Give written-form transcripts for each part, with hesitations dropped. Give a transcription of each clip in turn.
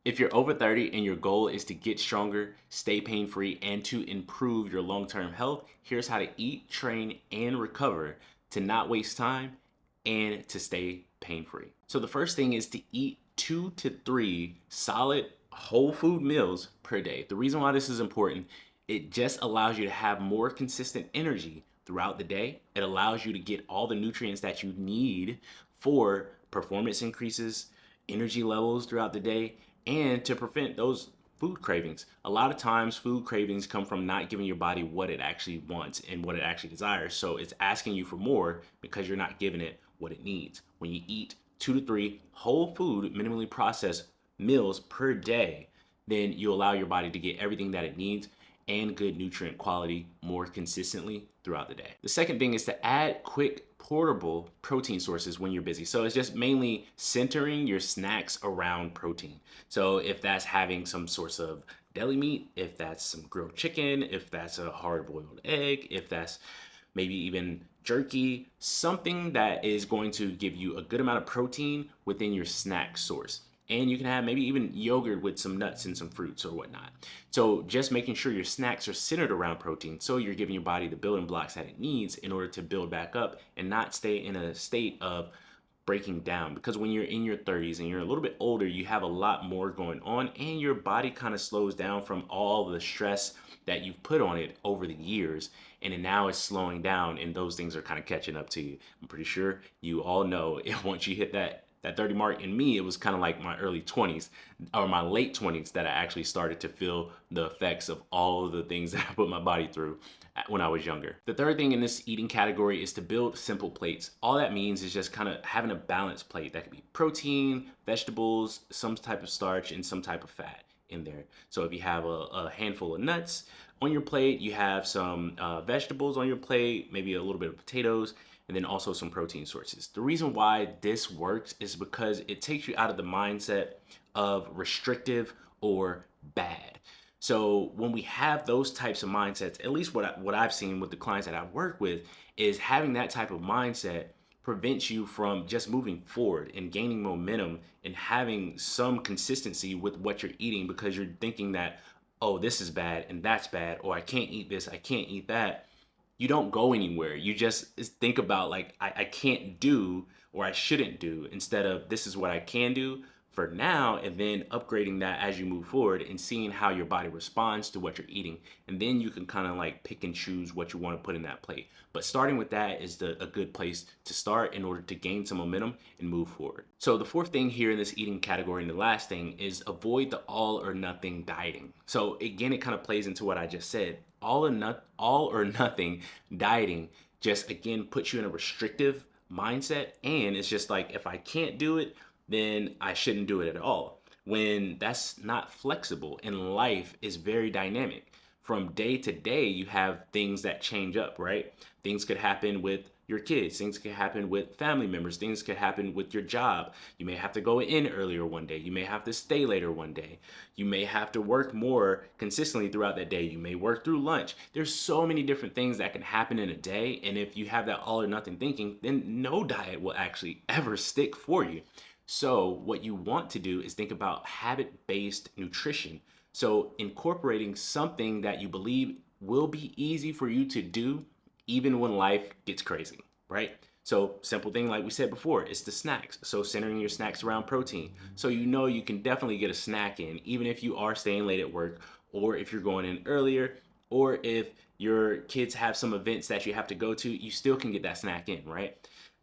If you're over 30 and your goal is to get stronger, stay pain free, and to improve your long term health, here's how to eat, train, and recover to not waste time and to stay pain free. So, the first thing is to eat 2 to 3 solid whole food meals per day. The reason why this is important, it just allows you to have more consistent energy throughout the day. It allows you to get all the nutrients that you need for performance increases, energy levels throughout the day, and to prevent those food cravings. A lot of times, food cravings come from not giving your body what it actually wants and what it actually desires. So it's asking you for more because you're not giving it what it needs. When you eat 2 to 3 whole food, minimally processed meals per day, then you allow your body to get everything that it needs and good nutrient quality more consistently throughout the day. The second thing is to add quick portable protein sources when you're busy. So it's just mainly centering your snacks around protein. So if that's having some source of deli meat, if that's some grilled chicken, if that's a hard boiled egg, if that's maybe even jerky, something that is going to give you a good amount of protein within your snack source. And you can have maybe even yogurt with some nuts and some fruits or whatnot. So just making sure your snacks are centered around protein so you're giving your body the building blocks that it needs in order to build back up and not stay in a state of breaking down. Because when you're in your 30s and you're a little bit older, you have a lot more going on and your body kind of slows down from all the stress that you've put on it over the years, and then now it's slowing down and those things are kind of catching up to you. I'm pretty sure you all know once you hit that 30 mark. In me, it was kind of like my early 20s or my late 20s that I actually started to feel the effects of all of the things that I put my body through when I was younger. The third thing in this eating category is to build simple plates. All that means is just kind of having a balanced plate that could be protein, vegetables, some type of starch, and some type of fat in there. So if you have a handful of nuts on your plate, you have some vegetables on your plate, maybe a little bit of potatoes, and then also some protein sources. The reason why this works is because it takes you out of the mindset of restrictive or bad. So when we have those types of mindsets, at least what I've seen with the clients that I work with, is having that type of mindset prevents you from just moving forward and gaining momentum and having some consistency with what you're eating, because you're thinking that, oh, this is bad and that's bad, or I can't eat this, I can't eat that. You don't go anywhere. You just think about like, I can't do or I shouldn't do, instead of this is what I can do for now, and then upgrading that as you move forward and seeing how your body responds to what you're eating. And then you can kind of like pick and choose what you want to put in that plate. But starting with that is a good place to start in order to gain some momentum and move forward. So the fourth thing here in this eating category, and the last thing, is avoid the all or nothing dieting. So again, it kind of plays into what I just said. All or nothing dieting just again puts you in a restrictive mindset, and it's just like, if I can't do it, then I shouldn't do it at all. When that's not flexible, and life is very dynamic. From day to day, you have things that change up, right? Things could happen with your kids, things could happen with family members, things could happen with your job. You may have to go in earlier one day, you may have to stay later one day, you may have to work more consistently throughout that day, you may work through lunch. There's so many different things that can happen in a day, and if you have that all or nothing thinking, then no diet will actually ever stick for you. So what you want to do is think about habit-based nutrition. So incorporating something that you believe will be easy for you to do even when life gets crazy, right? So simple thing like we said before, it's the snacks. So centering your snacks around protein. So you know you can definitely get a snack in even if you are staying late at work, or if you're going in earlier, or if your kids have some events that you have to go to, you still can get that snack in, right?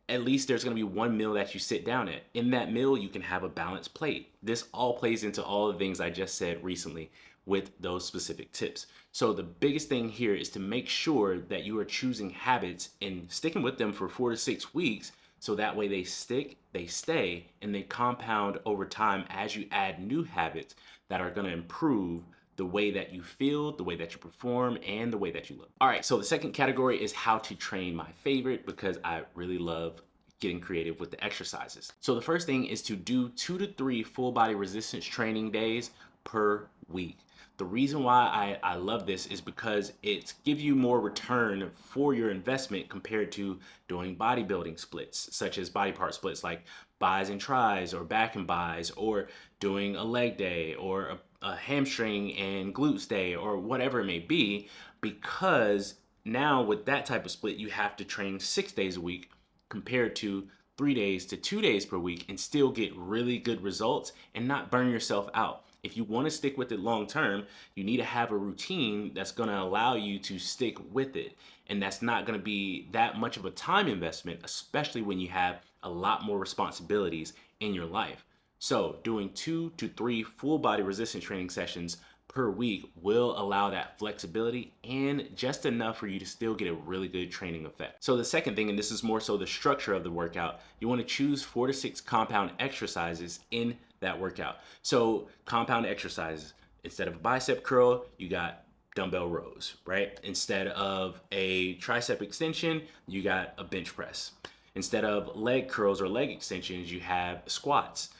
At least there's going to be one meal that you sit down at. In that meal, you can have a balanced plate. This all plays into all the things I just said recently with those specific tips. So the biggest thing here is to make sure that you are choosing habits and sticking with them for 4 to 6 weeks, so that way they stick, they stay, and they compound over time as you add new habits that are going to improve the way that you feel, the way that you perform, and the way that you look. All right, so the second category is how to train, my favorite, because I really love getting creative with the exercises. So the first thing is to do 2 to 3 full body resistance training days per week. The reason why I love this is because it gives you more return for your investment compared to doing bodybuilding splits, such as body part splits like bis and tris or back and bis, or doing a leg day or a hamstring and glutes day or whatever it may be, because now with that type of split, you have to train 6 days a week compared to 3 days to 2 days per week and still get really good results and not burn yourself out. If you want to stick with it long term, you need to have a routine that's going to allow you to stick with it. And that's not going to be that much of a time investment, especially when you have a lot more responsibilities in your life. So, doing 2 to 3 full body resistance training sessions per week will allow that flexibility and just enough for you to still get a really good training effect. So the second thing, and this is more so the structure of the workout, you want to choose 4 to 6 compound exercises in that workout. So compound exercises, instead of a bicep curl, you got dumbbell rows, right? Instead of a tricep extension, you got a bench press. Instead of leg curls or leg extensions, you have squats.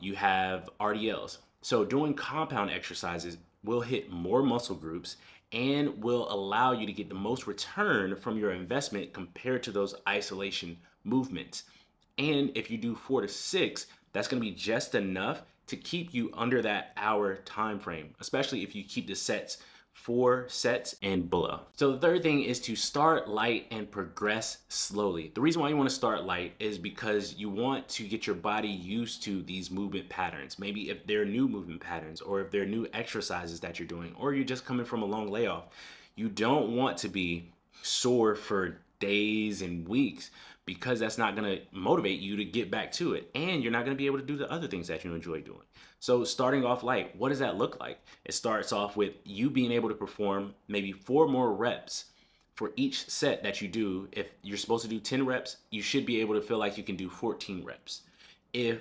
You have RDLs. So doing compound exercises will hit more muscle groups and will allow you to get the most return from your investment compared to those isolation movements. And if you do 4 to 6, that's going to be just enough to keep you under that hour time frame, especially if you keep the sets 4 sets and below. So the third thing is to start light and progress slowly. The reason why you want to start light is because you want to get your body used to these movement patterns. Maybe if they're new movement patterns, or if they're new exercises that you're doing, or you're just coming from a long layoff. You don't want to be sore for days and weeks, because that's not going to motivate you to get back to it, and you're not going to be able to do the other things that you enjoy doing. So starting off light, what does that look like? It starts off with you being able to perform maybe 4 more reps for each set that you do. If you're supposed to do 10 reps, you should be able to feel like you can do 14 reps. If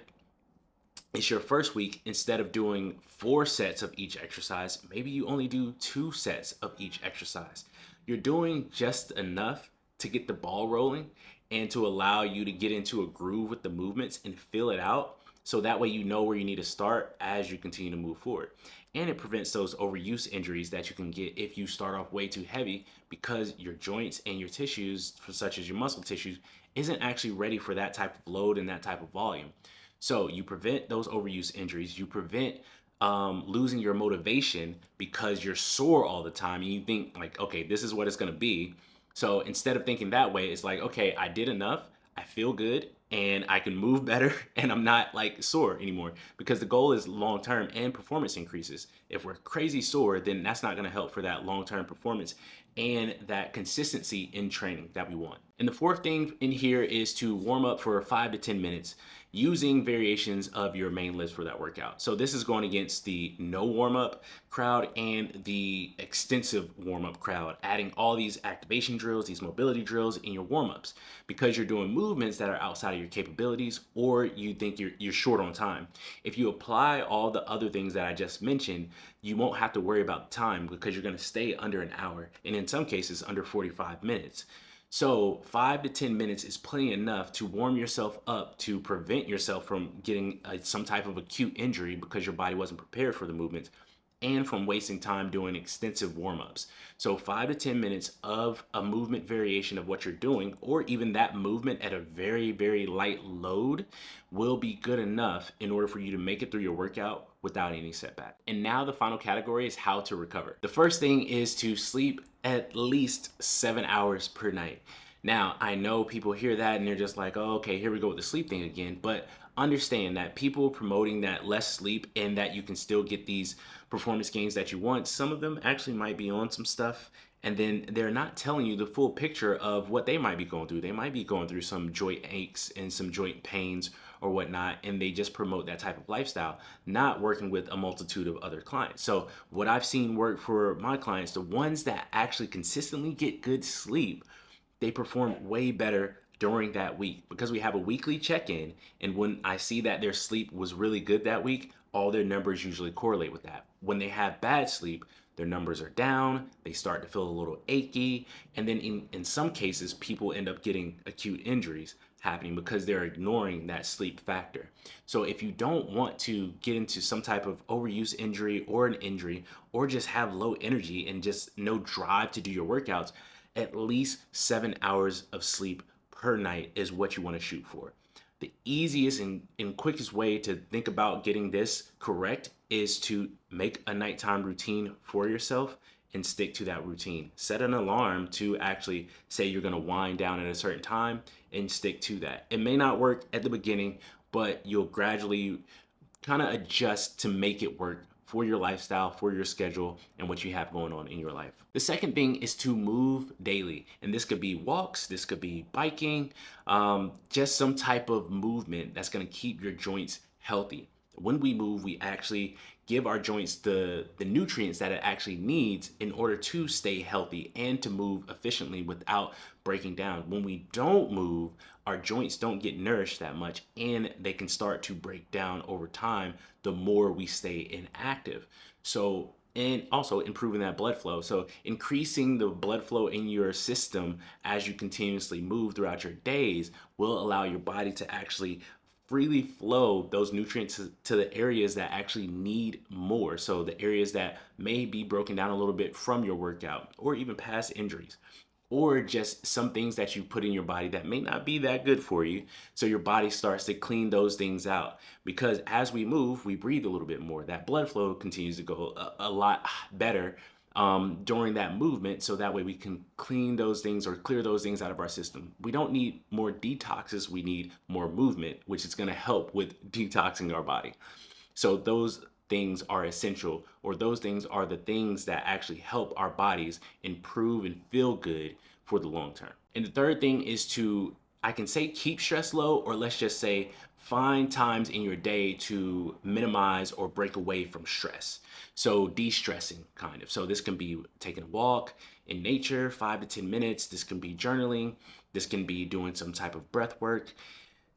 it's your first week, instead of doing 4 sets of each exercise, maybe you only do 2 sets of each exercise. You're doing just enough to get the ball rolling and to allow you to get into a groove with the movements and feel it out. So that way you know where you need to start as you continue to move forward. And it prevents those overuse injuries that you can get if you start off way too heavy, because your joints and your tissues, such as your muscle tissues, isn't actually ready for that type of load and that type of volume. So you prevent those overuse injuries. You prevent losing your motivation because you're sore all the time and you think like, okay, this is what it's going to be. So instead of thinking that way, it's like, okay, I did enough, I feel good, and I can move better, and I'm not like sore anymore, because the goal is long term and performance increases. If we're crazy sore, then that's not going to help for that long term performance and that consistency in training that we want. And the fourth thing in here is to warm up for 5 to 10 minutes using variations of your main lifts for that workout. So this is going against the no warm up crowd and the extensive warm up crowd, adding all these activation drills, these mobility drills in your warm ups, because you're doing movements that are outside of your capabilities, or you think you're short on time. If you apply all the other things that I just mentioned, you won't have to worry about the time, because you're going to stay under an hour, and in some cases under 45 minutes. So 5 to 10 minutes is plenty enough to warm yourself up to prevent yourself from getting some type of acute injury because your body wasn't prepared for the movements, and from wasting time doing extensive warm-ups. So 5 to 10 minutes of a movement variation of what you're doing, or even that movement at a very, very light load, will be good enough in order for you to make it through your workout without any setback. And now the final category is how to recover. The first thing is to sleep at least 7 hours per night. Now, I know people hear that and they're just like, oh, okay, here we go with the sleep thing again. But understand that people promoting that less sleep and that you can still get these performance gains that you want, some of them actually might be on some stuff, and then they're not telling you the full picture of what they might be going through. They might be going through some joint aches and some joint pains or whatnot, and they just promote that type of lifestyle, not working with a multitude of other clients. So what I've seen work for my clients, the ones that actually consistently get good sleep, they perform way better during that week, because we have a weekly check-in, and when I see that their sleep was really good that week, all their numbers usually correlate with that. When they have bad sleep, their numbers are down, they start to feel a little achy, and then in some cases, people end up getting acute injuries happening because they're ignoring that sleep factor. So if you don't want to get into some type of overuse injury or an injury, or just have low energy and just no drive to do your workouts, at least 7 hours of sleep per night is what you want to shoot for. The easiest and quickest way to think about getting this correct is to make a nighttime routine for yourself and stick to that routine. Set an alarm to actually say you're going to wind down at a certain time and stick to that. It may not work at the beginning, but you'll gradually kind of adjust to make it work for your lifestyle, for your schedule, and what you have going on in your life. The second thing is to move daily. And this could be walks, this could be biking, just some type of movement that's gonna keep your joints healthy. When we move, we actually give our joints the nutrients that it actually needs in order to stay healthy and to move efficiently without breaking down. When we don't move, our joints don't get nourished that much and they can start to break down over time the more we stay inactive. So, and also improving that blood flow. So, increasing the blood flow in your system as you continuously move throughout your days will allow your body to actually freely flow those nutrients to the areas that actually need more. So, the areas that may be broken down a little bit from your workout or even past injuries, or just some things that you put in your body that may not be that good for you. So your body starts to clean those things out, because as we move, we breathe a little bit more. That blood flow continues to go a lot better during that movement. So that way we can clean those things or clear those things out of our system. We don't need more detoxes. We need more movement, which is going to help with detoxing our body. So those things are essential, or those things are the things that actually help our bodies improve and feel good for the long term. And the third thing is to, I can say, keep stress low, or let's just say find times in your day to minimize or break away from stress. So de-stressing kind of. So this can be taking a walk in nature, 5 to 10 minutes. This can be journaling. This can be doing some type of breath work.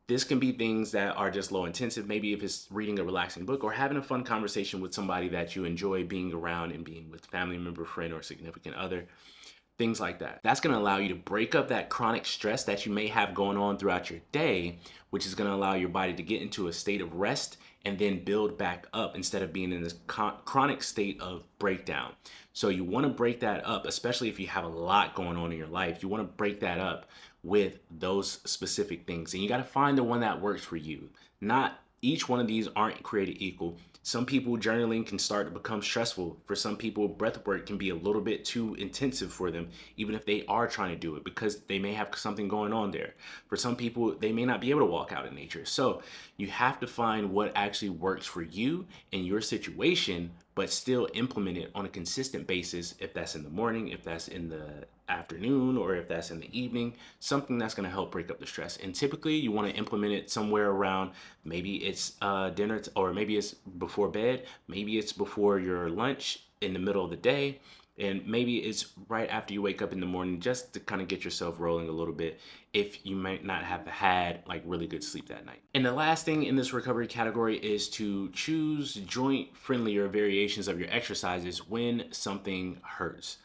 This can be things that are just low intensive. Maybe if it's reading a relaxing book or having a fun conversation with somebody that you enjoy being around and being with, family member, friend, or significant other, things like that. That's going to allow you to break up that chronic stress that you may have going on throughout your day, which is going to allow your body to get into a state of rest and then build back up instead of being in this chronic state of breakdown. So you want to break that up, especially if you have a lot going on in your life. You want to break that up with those specific things. And you got to find the one that works for you. Not each one of these aren't created equal. Some people, journaling can start to become stressful. For some people, breath work can be a little bit too intensive for them, even if they are trying to do it, because they may have something going on there. For some people, they may not be able to walk out in nature. So you have to find what actually works for you and your situation, but still implement it on a consistent basis. If that's in the morning, if that's in the afternoon, or if that's in the evening, something that's going to help break up the stress. And typically you want to implement it somewhere around, maybe it's dinner, or maybe it's before bed, maybe it's before your lunch in the middle of the day, and maybe it's right after you wake up in the morning, just to kind of get yourself rolling a little bit if you might not have had like really good sleep that night. And the last thing in this recovery category is to choose joint friendlier variations of your exercises when something hurts.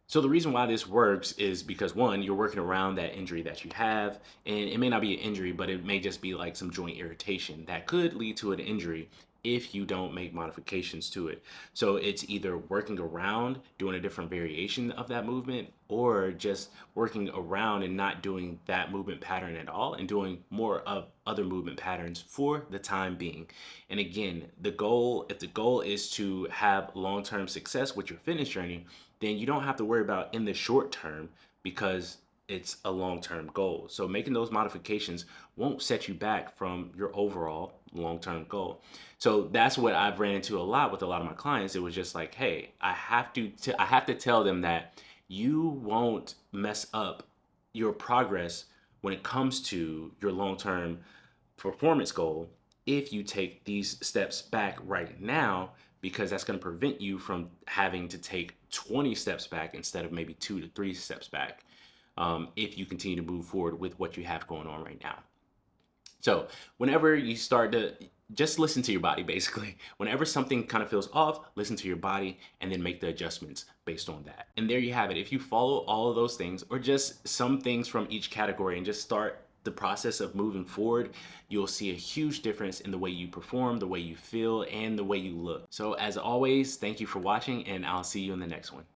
So the reason why this works is because, one, you're working around that injury that you have, and it may not be an injury, but it may just be like some joint irritation that could lead to an injury if you don't make modifications to it. So it's either working around, doing a different variation of that movement, or just working around and not doing that movement pattern at all and doing more of other movement patterns for the time being. And again, if the goal is to have long-term success with your fitness journey, then you don't have to worry about in the short term, because it's a long-term goal. So making those modifications won't set you back from your overall long-term goal. So that's what I've ran into a lot with a lot of my clients. It was just like, hey, I have to tell them that you won't mess up your progress when it comes to your long-term performance goal if you take these steps back right now, because that's going to prevent you from having to take 20 steps back instead of maybe 2 to 3 steps back, if you continue to move forward with what you have going on right now. So whenever you start to just listen to your body, basically, whenever something kind of feels off, listen to your body and then make the adjustments based on that. And there you have it. If you follow all of those things, or just some things from each category, and just start the process of moving forward, you'll see a huge difference in the way you perform, the way you feel, and the way you look. So as always, thank you for watching, and I'll see you in the next one.